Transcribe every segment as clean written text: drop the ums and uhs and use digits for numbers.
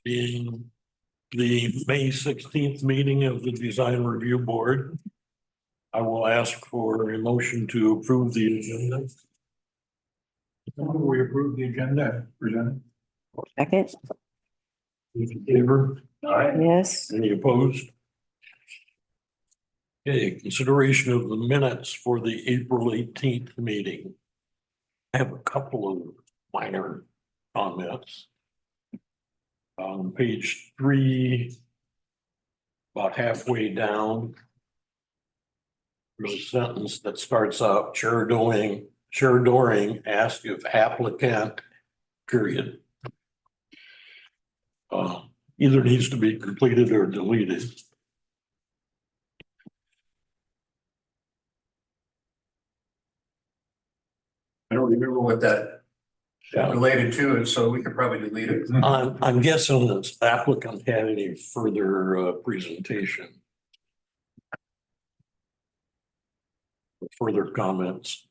being the May 16th meeting of the Design Review Board. I will ask for a motion to approve the agenda. We approve the agenda presented. Second, In favor? yes, Any opposed? Okay, consideration of the minutes for the April 18th meeting. I have a couple of minor comments. On page 3, about halfway down, there's a sentence that starts out, Chair Doring asked if applicant, period. Either needs to be completed or deleted. I don't remember what that Yeah. related to, and so we could probably delete it. I'm guessing that applicant had any further presentation. Further comments.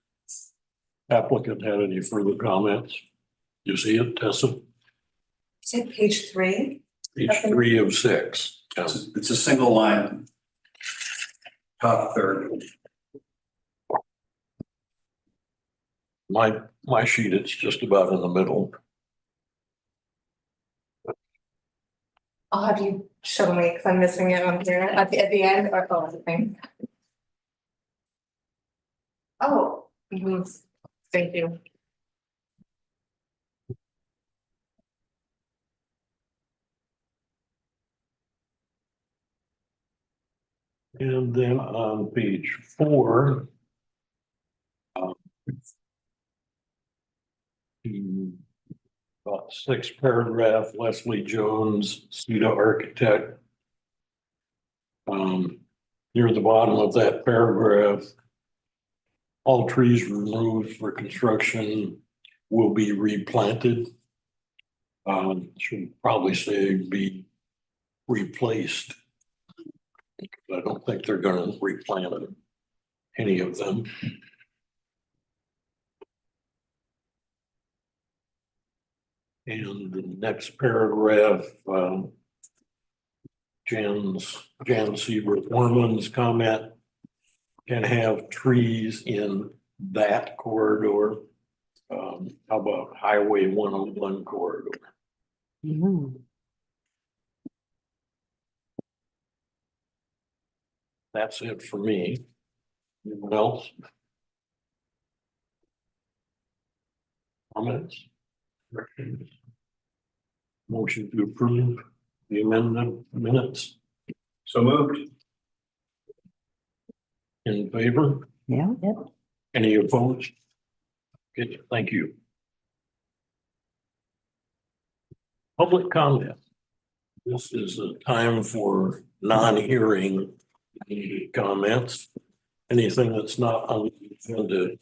Applicant had any further comments? You see it, Tessa? Is it page 3? Page 3 of 6. Yeah. It's a single line. Top third. My sheet, it's just about in the middle. I'll have you show me because I'm missing it on here at the end or the thing. Oh, thank you. And then on page 4. About 6th paragraph, Leslie Jones, CETA architect. Near the bottom of that paragraph, all trees removed for construction will be replanted. Should probably say be replaced. I don't think they're gonna replant any of them. And the next paragraph, Jan Seaworth Orman's comment, can have trees in that corridor. How about Highway 101 corridor? Mhm. That's it for me. Anyone else? Comments? Corrections? Motion to approve the amendment minutes So moved. in favor? Yeah, Any opposed? Good, thank you. Public comment. This is a time for non-hearing comments. Anything that's not on the agenda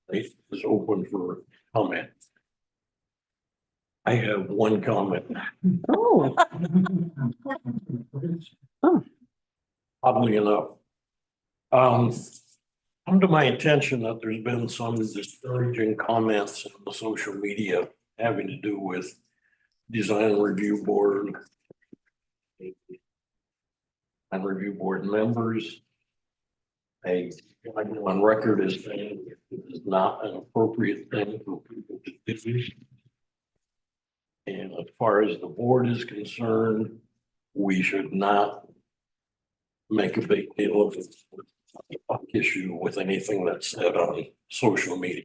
is open for comment. I have one comment. oh, Oddly enough. Come to my attention that there's been some discouraging comments on the social media having to do with design review board and review board members. I go on record as saying it is not an appropriate thing for people to do. And as far as the board is concerned, we should not make a big deal of it. Issue with anything that's said on social media.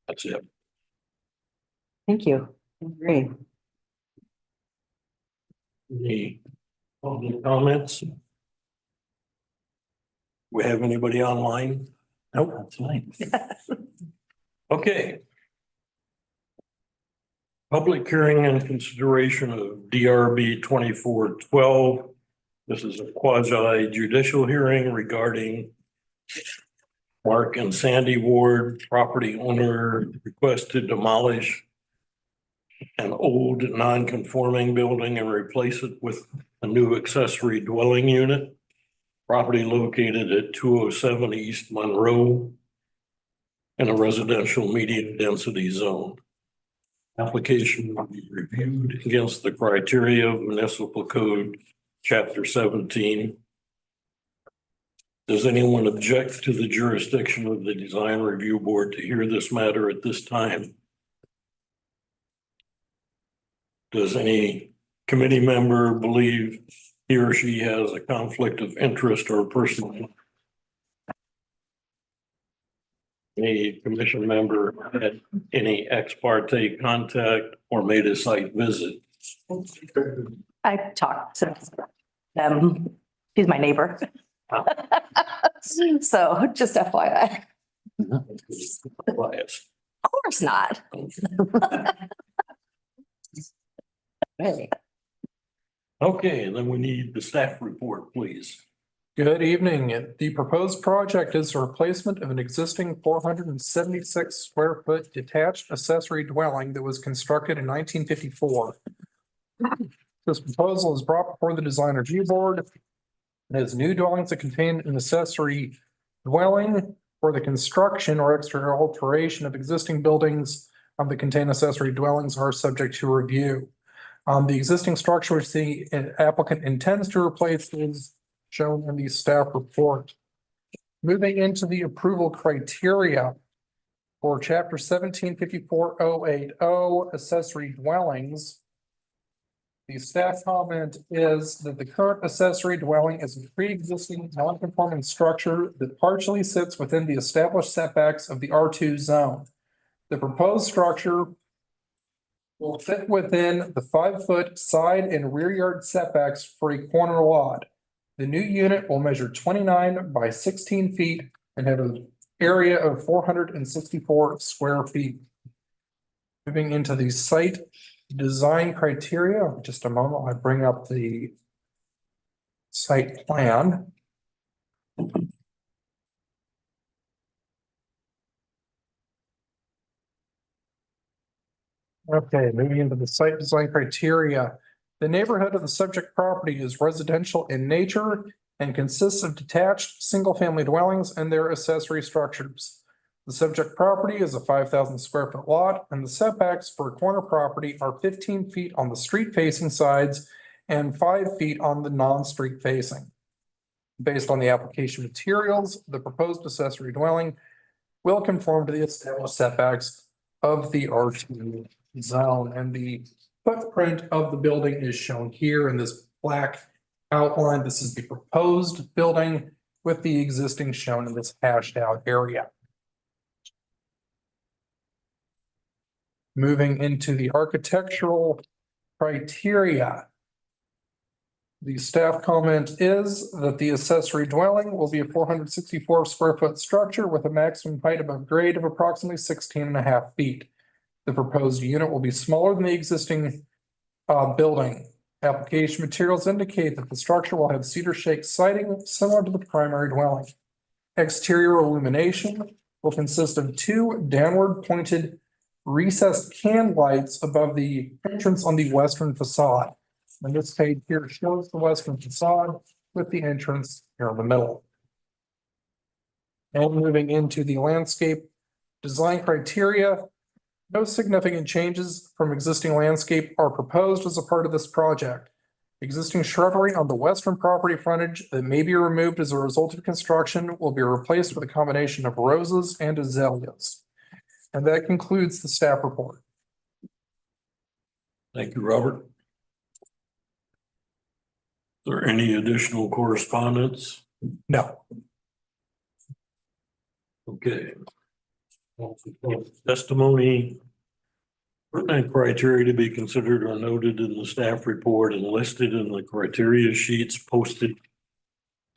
That's it. thank you. Agree. Any public comments? We have anybody online? Nope, that's fine. Okay. Public hearing and consideration of DRB 2412. This is a quasi judicial hearing regarding Mark and Sandy Ward, property owner request to demolish an old non-conforming building and replace it with a new accessory dwelling unit. Property located at 207 East Monroe in a residential medium density zone. Application will be reviewed against the criteria of municipal code, chapter 17. Does anyone object to the jurisdiction of the design review board to hear this matter at this time? Does any committee member believe he or she has a conflict of interest or personal? Any commission member had any ex parte contact or made a site visit? I talked to them. She's my neighbor. So just FYI, Bias. of course not. Hey. Okay, and then we need the staff report, please. Good evening. The proposed project is a replacement of an existing 476 square foot detached accessory dwelling that was constructed in 1954. This proposal is brought before the design review board. It has new dwellings that contain an accessory dwelling for the construction or extra alteration of existing buildings that contain accessory dwellings are subject to review. The existing structure which the applicant intends to replace is shown in the staff report. Moving into the approval criteria for chapter 1754-080 accessory dwellings. The staff comment is that the current accessory dwelling is a pre-existing non-conforming structure that partially sits within the established setbacks of the R2 zone. The proposed structure will fit within the 5-foot side and rear yard setbacks for a corner lot. The new unit will measure 29 by 16 feet and have an area of 464 square feet. Moving into the site design criteria, just a moment, I bring up the site plan. Okay, moving into the site design criteria. The neighborhood of the subject property is residential in nature and consists of detached single-family dwellings and their accessory structures. The subject property is a 5,000 square foot lot, and the setbacks for a corner property are 15 feet on the street facing sides and 5 feet on the non-street facing. Based on the application materials, the proposed accessory dwelling will conform to the established setbacks of the R2 zone, and the footprint of the building is shown here in this black outline. This is the proposed building with the existing shown in this hashed out area. Moving into the architectural criteria. The staff comment is that the accessory dwelling will be a 464 square foot structure with a maximum height above grade of approximately 16.5 feet. The proposed unit will be smaller than the existing building. Application materials indicate that the structure will have cedar shake siding similar to the primary dwelling. Exterior illumination will consist of 2 downward pointed recessed can lights above the entrance on the western facade. And this page here shows the western facade with the entrance here in the middle. And moving into the landscape design criteria, no significant changes from existing landscape are proposed as a part of this project. Existing shrubbery on the western property frontage that may be removed as a result of construction will be replaced with a combination of roses and azaleas. And that concludes the staff report. Thank you, Robert. Is there any additional correspondence? No. Okay. Testimony. Pertinent criteria to be considered are noted in the staff report and listed in the criteria sheets posted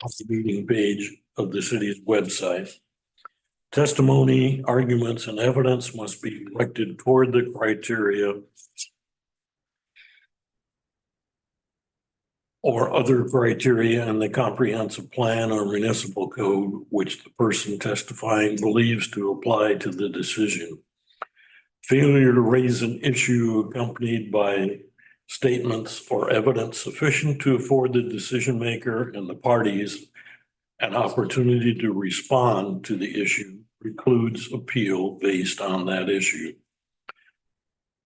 on the meeting page of the city's website. Testimony, arguments, and evidence must be directed toward the criteria or other criteria in the comprehensive plan or municipal code which the person testifying believes to apply to the decision. Failure to raise an issue accompanied by statements or evidence sufficient to afford the decision maker and the parties an opportunity to respond to the issue precludes appeal based on that issue.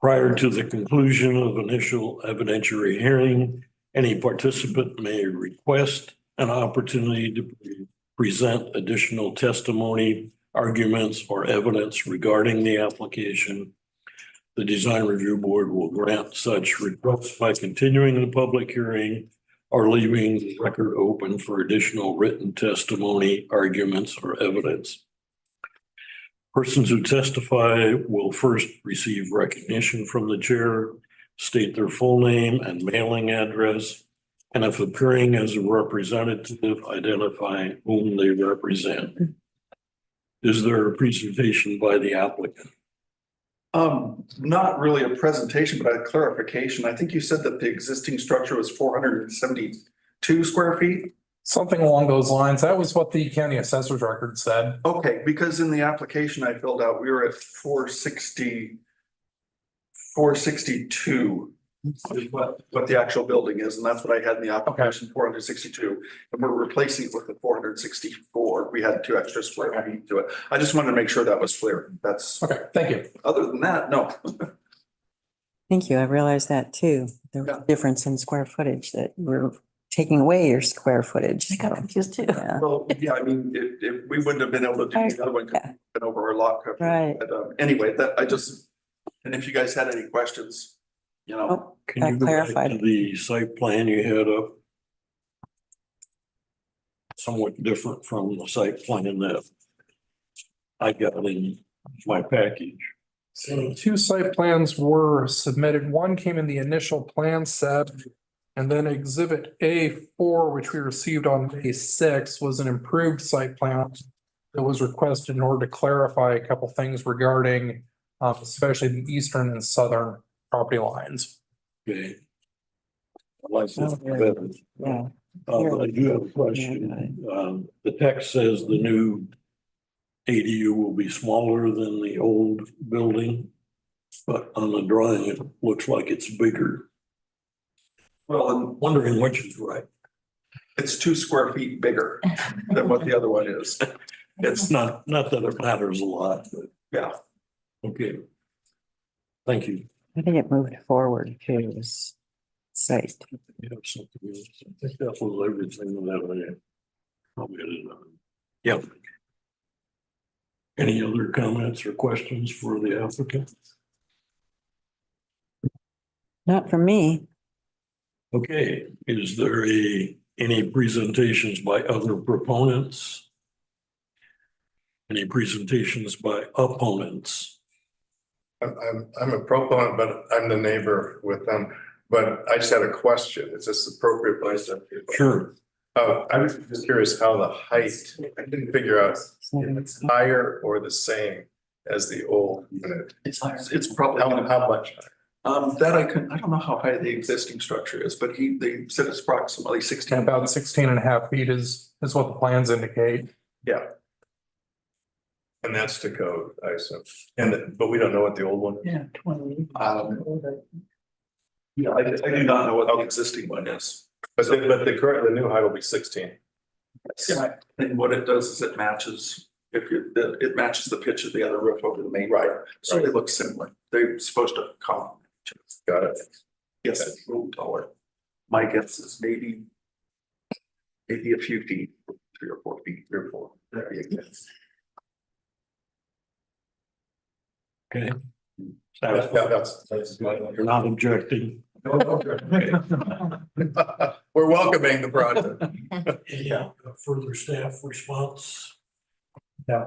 Prior to the conclusion of initial evidentiary hearing, any participant may request an opportunity to present additional testimony, arguments, or evidence regarding the application. The Design Review Board will grant such requests by continuing the public hearing or leaving the record open for additional written testimony, arguments, or evidence. Persons who testify will first receive recognition from the chair, state their full name and mailing address, and if appearing as a representative, identify whom they represent. Is there a presentation by the applicant? Not really a presentation, but a clarification. I think you said that the existing structure was 472 square feet. Something along those lines. That was what the county assessor's record said. Okay, because in the application I filled out, we were at 462 is what the actual building is, and that's what I had in the application, 462. And we're replacing it with the 464. We had 2 extra square feet to it. I just wanted to make sure that was clear. That's, Okay, thank you. other than that, no. Thank you. I realized that too. There was a difference in square footage that we're taking away your square footage. I got so, confused too. Yeah, Well, yeah, I mean, if we wouldn't have been able to do the other one, Yeah. been over our lot coverage. right. But anyway, that I just, and if you guys had any questions, you know, Oh, Can that you go back clarified to it. the site plan you had up? Somewhat different from the site plan that I got in my package. So 2 site plans were submitted. One came in the initial plan set. And then exhibit A4, which we received on May 6th, was an improved site plan that was requested in order to clarify a couple things regarding especially the eastern and southern property lines. Okay. I like this Oh, yeah. better. Yeah. But I do have a question. The text says the new ADU will be smaller than the old building. But on the drawing, it looks like it's bigger. well, I'm wondering which is right. it's 2 square feet bigger than what the other one is. It's not that it matters a lot, but Yeah, okay. Thank you. I think it moved forward to this site. You have something else? I think that was everything that I commented on. Yeah. Any other comments or questions for the applicant? Not for me. Okay, is there any presentations by other proponents? Any presentations by opponents? I'm a proponent, but I'm the neighbor with them. But I just had a question. Is this appropriate place? Sure. I was just curious how the height, I didn't figure out if it's higher or the same as the old unit. it's probably, How much? that I don't know how high the existing structure is, but they said it's approximately 16. About 16 and a half feet is what the plans indicate. Yeah. And that's to code, I assume. But we don't know what the old one. Yeah, 20. Yeah, I do not know what the existing one is. But the new height will be 16. Yeah, and what it does is it matches, it matches the pitch of the other roof over the main. Right. So they look similar. They're supposed to complement each other. Got it. Yes, it's a little taller. My guess is maybe a few feet, 3 or 4 feet, 3 or 4. That'd be a guess. Okay. Yeah, that's. You're not objecting. We're welcoming the project. Yeah. Further staff response? Yeah.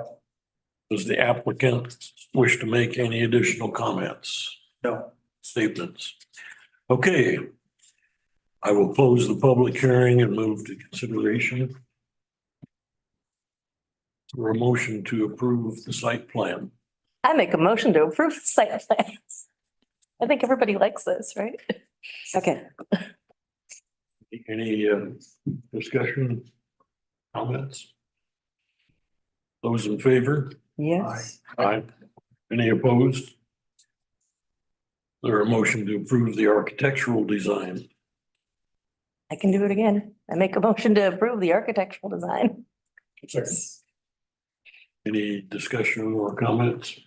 Does the applicant wish to make any additional comments? No. Statements? Okay. I will close the public hearing and move to consideration. For a motion to approve the site plan. I make a motion to approve the site plans. I think everybody likes this, right? Second. Any discussion, comments? Those in favor? Yes. Aye. Any opposed? There a motion to approve the architectural design. I can do it again. I make a motion to approve the architectural design. Any discussion or comments?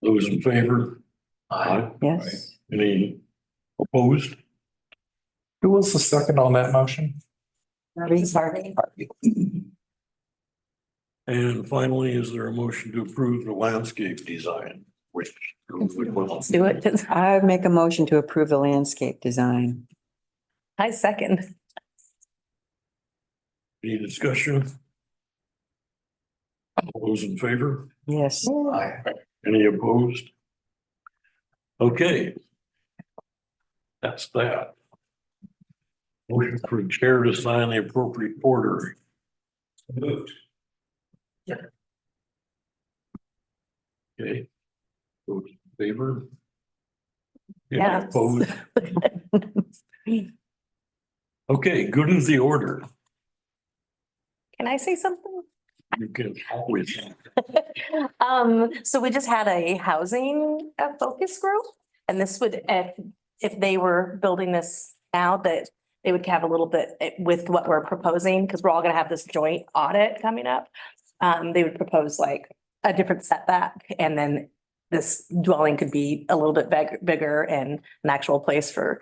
Those in favor? Aye. Yes. Any opposed? Who was the second on that motion? Harvey. And finally, is there a motion to approve the landscape design? Which. Let's do it. I would make a motion to approve the landscape design. I second. Any discussion? All those in favor? Yes. Any opposed? Okay. That's that. Motion for chair to sign the appropriate order. Moved. Okay. Those in favor? Any Yeah. Opposed? Okay, good as the order. Can I say something? You can always. So we just had a housing focus group, and this would, if they were building this now, that they would have a little bit with what we're proposing, because we're all gonna have this joint audit coming up. They would propose like a different setback, and then this dwelling could be a little bit bigger and an actual place for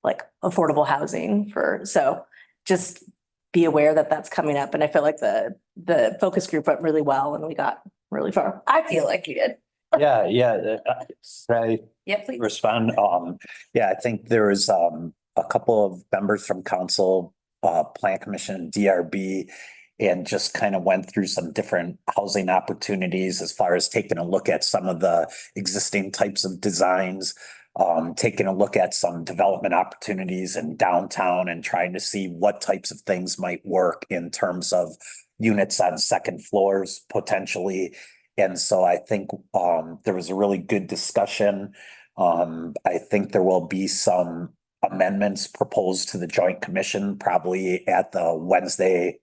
like affordable housing so just be aware that that's coming up. And I feel like the focus group went really well and we got really far. I feel like we did. Yeah, I Yeah, please. respond. Yeah, I think there was a couple of members from council, plan commission, DRB, and just kind of went through some different housing opportunities as far as taking a look at some of the existing types of designs. Taking a look at some development opportunities in downtown and trying to see what types of things might work in terms of units on second floors potentially. And so I think there was a really good discussion. I think there will be some amendments proposed to the Joint Commission probably at the Wednesday,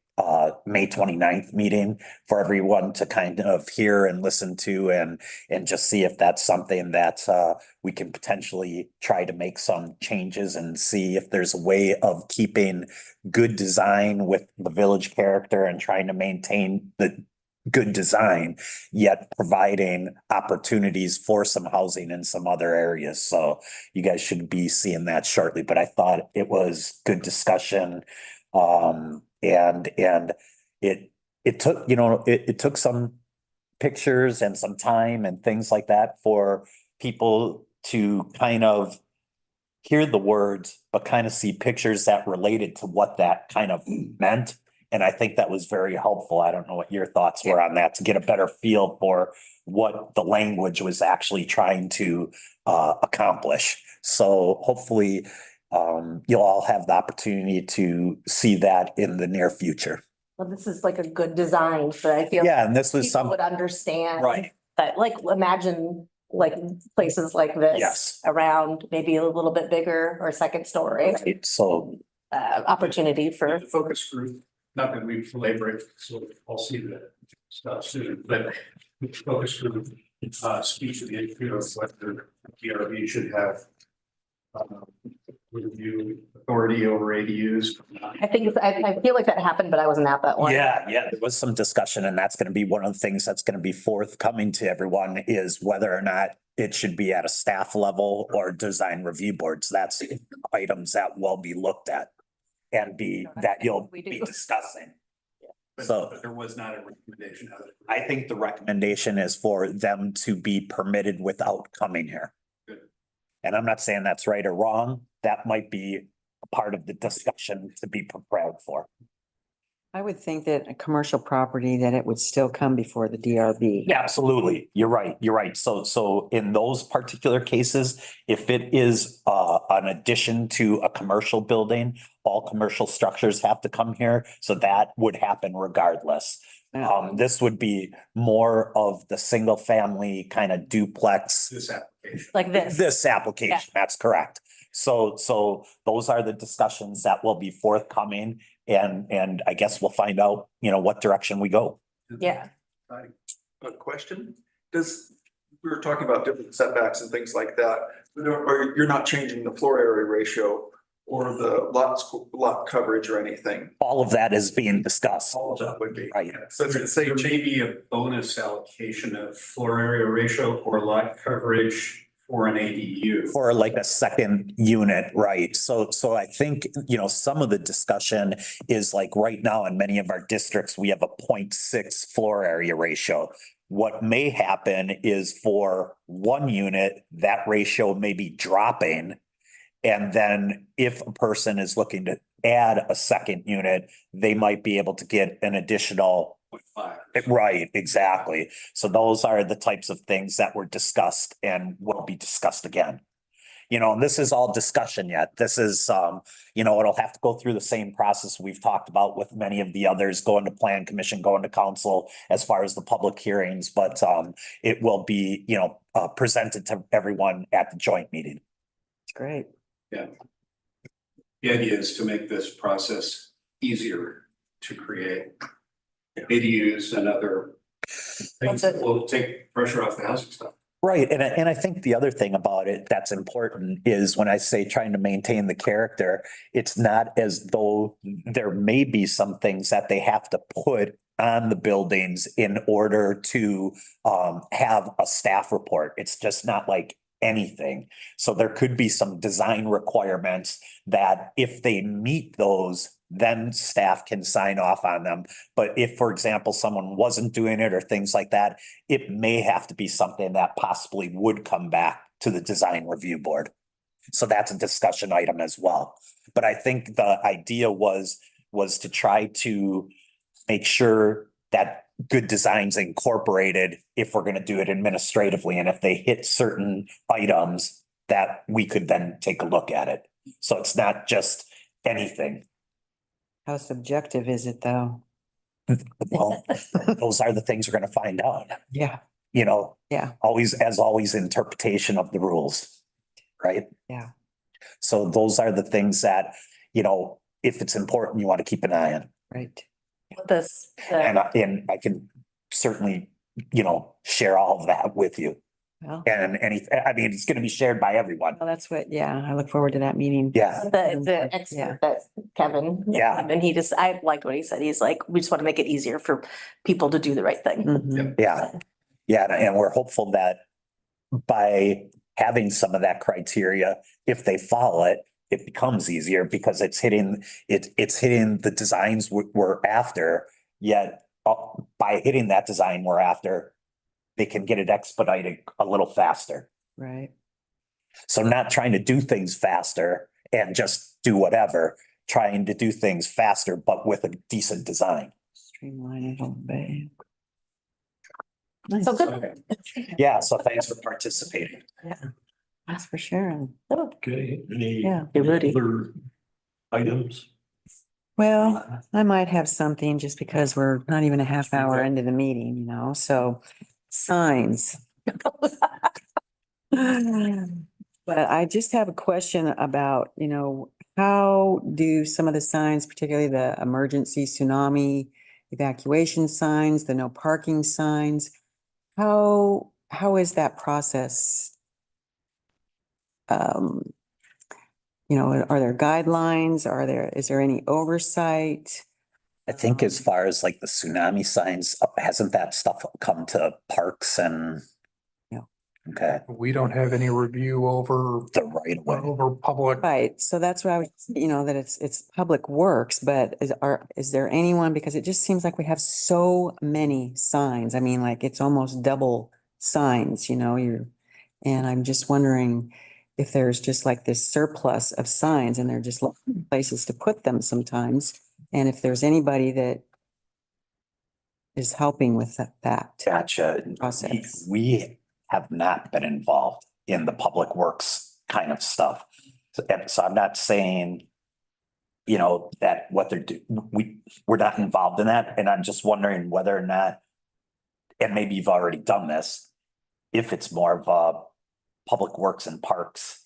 May 29th meeting for everyone to kind of hear and listen to and just see if that's something that we can potentially try to make some changes and see if there's a way of keeping good design with the village character and trying to maintain the good design, yet providing opportunities for some housing in some other areas. So you guys should be seeing that shortly, but I thought it was good discussion. And it took, it took some pictures and some time and things like that for people to kind of hear the words, but kind of see pictures that related to what that kind of meant. And I think that was very helpful. I don't know what your thoughts were on that, to get a better feel for what the language was actually trying to accomplish. So hopefully you'll all have the opportunity to see that in the near future. Well, this is like a good design, so I feel. Yeah, and this was People some, would understand. right, That, like, imagine like places like this. Yes. Around maybe a little bit bigger or second story, right. So opportunity for. The focus group, not that we belabor it, so I'll see the stuff soon, but the focus group speaks to the issue of what the DRB should have. Review authority over ADUs. I think, I feel like that happened, but I wasn't at that one. yeah, there was some discussion, and that's going to be one of the things that's going to be forthcoming to everyone is whether or not it should be at a staff level or design review boards. That's items that will be looked at and that you'll We do. be discussing. But So there was not a recommendation of it. I think the recommendation is for them to be permitted without coming here. Good. And I'm not saying that's right or wrong. That might be a part of the discussion to be prepared for. I would think that a commercial property, that it would still come before the DRB. Yeah, absolutely. You're right. You're right. So in those particular cases, if it is an addition to a commercial building, all commercial structures have to come here. So that would happen regardless. This would be more of the single family kind of duplex. This application. Like this. This application, that's correct. So those are the discussions that will be forthcoming, and I guess we'll find out, what direction we go. Yeah. A question, we were talking about different setbacks and things like that, or you're not changing the floor area ratio or the lot coverage or anything? All of that is being discussed. All of that would be. Right. So it's the same There may be a bonus allocation of floor area ratio or lot coverage for an ADU. For like a second unit, right? So I think, some of the discussion is like right now in many of our districts, we have a 0.6 floor area ratio. What may happen is for one unit, that ratio may be dropping. And then if a person is looking to add a second unit, they might be able to get an additional. Right, exactly. So those are the types of things that were discussed and will be discussed again. And this is all discussion yet. This is, it'll have to go through the same process we've talked about with many of the others, going to plan commission, going to council as far as the public hearings, but it will be, presented to everyone at the joint meeting. It's great. Yeah. The idea is to make this process easier to create ADUs and other things that will take pressure off the housing stock. Right. And I think the other thing about it that's important is when I say trying to maintain the character, it's not as though there may be some things that they have to put on the buildings in order to have a staff report. It's just not like anything. So there could be some design requirements that if they meet those, then staff can sign off on them. But if, for example, someone wasn't doing it or things like that, it may have to be something that possibly would come back to the design review board. So that's a discussion item as well. But I think the idea was to try to make sure that good design's incorporated if we're going to do it administratively. And if they hit certain items that we could then take a look at it. So it's not just anything. How subjective is it though? Well, those are the things we're going to find out, Yeah, yeah. always interpretation of the rules. Right? Yeah. So those are the things that, if it's important, you want to keep an eye on. Right. This, And I can certainly, share all of that with you. Well, And it's going to be shared by everyone. well, that's what, I look forward to that meeting. Yeah. the Yeah. expert that Kevin. Yeah. And I liked what he said. He's like, we just want to make it easier for people to do the right thing. Mhm. Yeah. Yeah. And we're hopeful that by having some of that criteria, if they follow it, it becomes easier because it's hitting the designs we're after, yet by hitting that design we're after, they can get it expedited a little faster. Right. So not trying to do things faster and just do whatever, trying to do things faster, but with a decent design. Streamline it all day. So good. Yeah, so thanks for participating. That's for sure. Okay, any Yeah. You're ready. other items? Well, I might have something just because we're not even a half hour into the meeting, so signs. But I just have a question about, how do some of the signs, particularly the emergency tsunami evacuation signs, the no parking signs, how is that process? Are there guidelines? Is there any oversight? I think as far as like the tsunami signs, hasn't that stuff come to parks and? Yeah. Okay, We don't have any review over, the right of way. over public. Right, so that's why I was, that it's public works, but is there anyone, because it just seems like we have so many signs. I mean, like it's almost double signs, and I'm just wondering if there's just like this surplus of signs and they're just places to put them sometimes. And if there's anybody that is helping with that. Gotcha. Process. We have not been involved in the public works kind of stuff. And so I'm not saying, that what they're doing, we're not involved in that. And I'm just wondering whether or not, and maybe you've already done this, if it's more of a public works and parks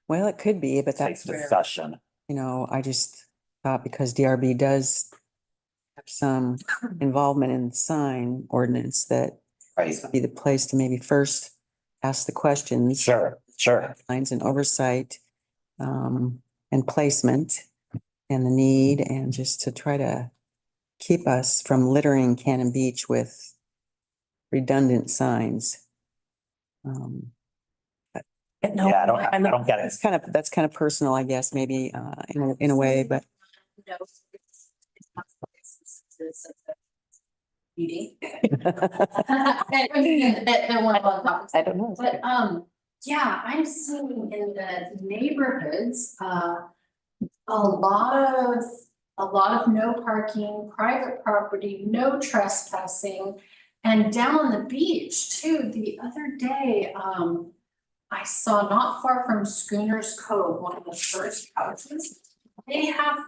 Well, it could be, but type that's where, discussion. I just thought because DRB does have some involvement in sign ordinance that Right. be the place to maybe first ask the questions. Sure. Lines and oversight, and placement and the need, and just to try to keep us from littering Cannon Beach with redundant signs. No, Yeah, I don't get it. That's kind of personal, I guess, maybe, in a way, but Meeting. I don't know. But, yeah, I'm seeing in the neighborhoods, a lot of no parking, private property, no trespassing. And down on the beach too, the other day, I saw not far from Schooner's Cove, one of the first houses. They have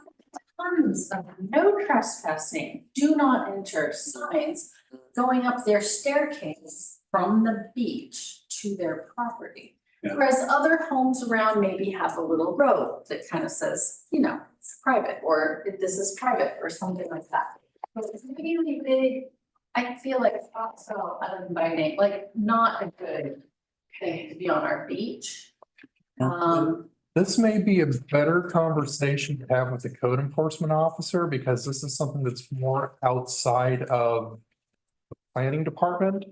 tons of no trespassing, do not enter signs going up their staircase from the beach to their property. Yeah. Whereas other homes around maybe have a little road that kind of says, you know, it's private, or if this is private, or something like that. But it's really big, I feel like it's also uninviting, like not a good thing to be on our beach. This may be a better conversation to have with the code enforcement officer, because this is something that's more outside of the planning department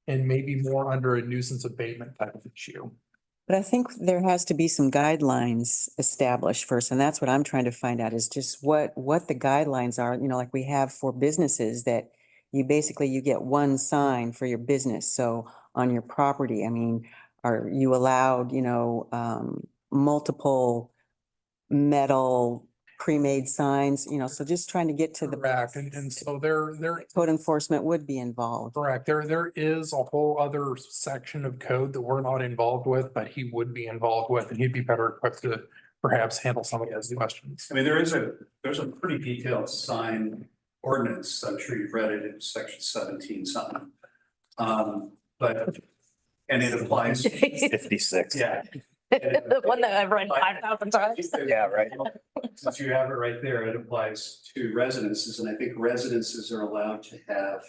and maybe more under a nuisance abatement type of issue. But I think there has to be some guidelines established first, and that's what I'm trying to find out is just what the guidelines are, you know, like we have for businesses that you get one sign for your business. So on your property, I mean, are you allowed, you know, multiple metal pre-made signs, you know, so just trying to get to the. Correct, and so there Code enforcement would be involved. correct, there is a whole other section of code that we're not involved with, but he would be involved with, and he'd be better equipped to perhaps handle some of those questions. I mean, there's a pretty detailed sign ordinance. I'm sure you've read it. It's section 17 something. And it applies. 56. Yeah. The one that I've read 5,000 times. Yeah, right. Since you have it right there, it applies to residences, and I think residences are allowed to have.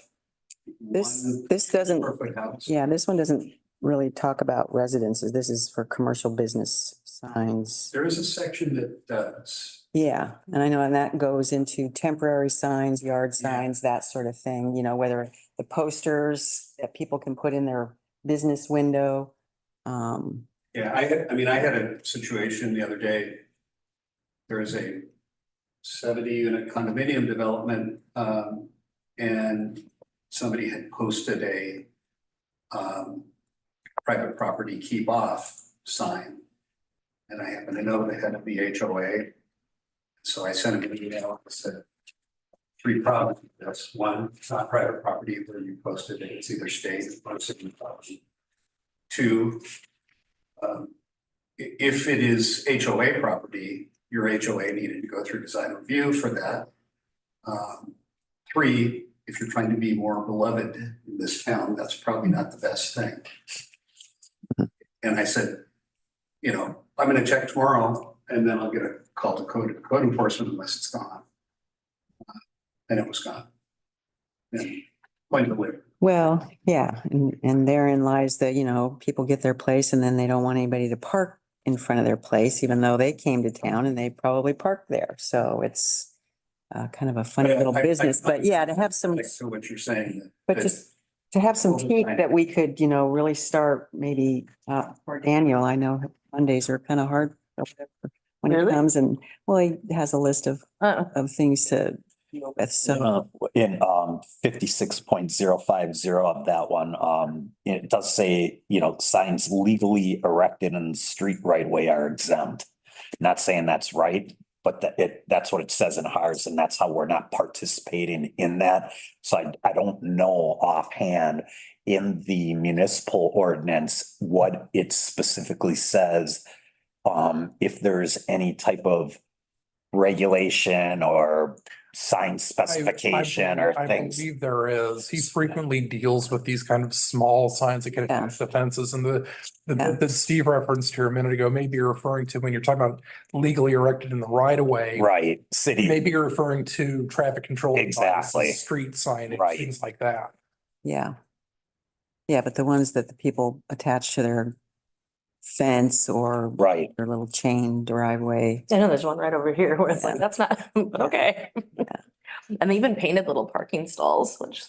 This doesn't, Square foot house. yeah, this one doesn't really talk about residences. This is for commercial business signs. There is a section that does. Yeah, and I know, and that goes into temporary signs, yard Yeah. signs, that sort of thing, you know, whether the posters that people can put in their business window. Yeah, I mean, I had a situation the other day. There is a 70-unit condominium development, and somebody had posted a private property keep off sign. And I happen to know they had to be HOA. So I sent him an email that said, 3 problems. That's one, it's not private property where you posted it. It's either state or city property. 2, if it is HOA property, your HOA needed to go through design review for that. 3, if you're trying to be more beloved in this town, that's probably not the best thing. And I said, you know, I'm gonna check tomorrow and then I'll get a call to code enforcement unless it's gone. And it was gone. And point of live. Well, yeah, and therein lies the, you know, people get their place and then they don't want anybody to park in front of their place, even though they came to town and they probably parked there. So it's kind of a funny little business, but yeah, to have some, So what you're saying. but just to have some teeth that we could, you know, really start maybe for Daniel. I know Mondays are kind of hard when it Really? comes, and well, he has a list of Uh-uh. things to deal with. So In 56.050 of that one, it does say, you know, signs legally erected in the street right way are exempt. Not saying that's right, but that's what it says in ours, and that's how we're not participating in that. So I don't know offhand in the municipal ordinance what it specifically says. If there's any type of regulation or sign specification or I things. believe there is. He frequently deals with these kind of small signs that get Yeah. attached to fences, and the Yeah. that Steve referenced here a minute ago, maybe you're referring to when you're talking about legally erected in the right of way. Right, city, Maybe you're referring to traffic control. devices, Exactly. Street signage, Right. things like that. yeah. Yeah, but the ones that the people attach to their fence or right. their little chain driveway. I know there's one right over here where it's like, that's not, okay. And they even painted little parking stalls, which.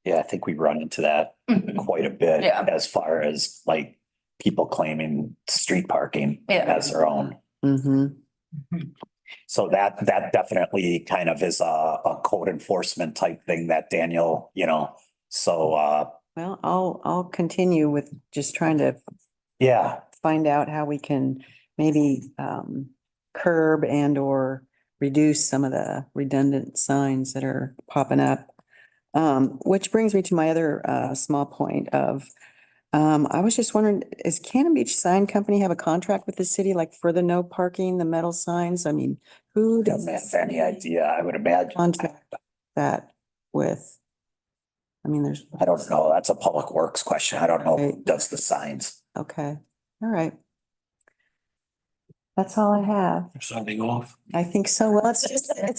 Yeah, I think we run into that quite a bit Yeah. as far as like people claiming street parking Yeah. as their own. Mm-hmm. So that definitely kind of is a code enforcement type thing that Daniel, so, Well, I'll continue with just trying to yeah, find out how we can maybe curb and or reduce some of the redundant signs that are popping up. Which brings me to my other small point of, I was just wondering, does Cannon Beach Sign Company have a contract with the city, like for the no parking, the metal signs? I mean, who does doesn't have any idea, I would imagine. contract that with? I mean, there's, I don't know. That's a public works question. I don't know who does the signs. okay, all right. That's all I have. Signing off. I think so. Well, it's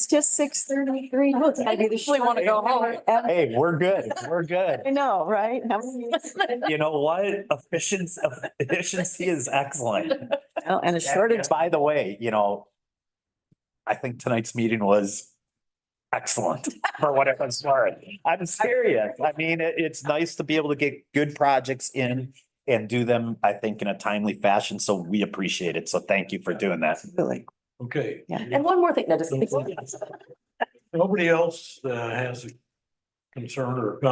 just 6:33. I usually want to go home. Hey, we're good. We're good. I know, right? You know what? Efficiency is excellent. Well, and a shortage. By the way, I think tonight's meeting was excellent for what it was worth. I'm serious. I mean, it's nice to be able to get good projects in and do them, I think, in a timely fashion. So we appreciate it. So thank you for doing that. Really. Okay. Yeah. And one more thing, no, just. Nobody else has a concern or comment